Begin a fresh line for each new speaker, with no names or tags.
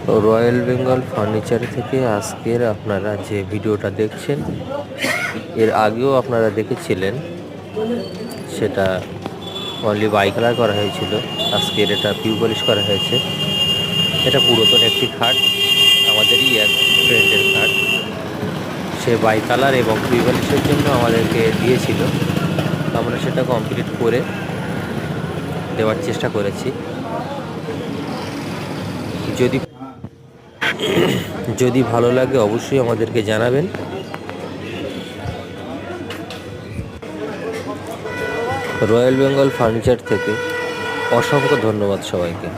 Royal Bengal furniture থেকে আজকের আপনারা যে ভিডিওটা দেখছেন, এর আগেও আপনারা দেখেছিলেন, সেটা অনলি বাই কালার করা হয়েছিল। আজকের এটা পিউ পলিশ করা হয়েছে। এটা পুরাতন একটি খাট, আমাদেরই এক ফ্রেন্ডের খাট। সে বাই কালার এবং পিউ পলিশের জন্য আমাদেরকে দিয়েছিল, আমরা সেটা কমপ্লিট করে দেওয়ার চেষ্টা করেছি। যদি ভালো লাগে অবশ্যই আমাদেরকে জানাবেন। রয়্যাল বেঙ্গল ফার্নিচার থেকে অসংখ্য ধন্যবাদ সবাইকে।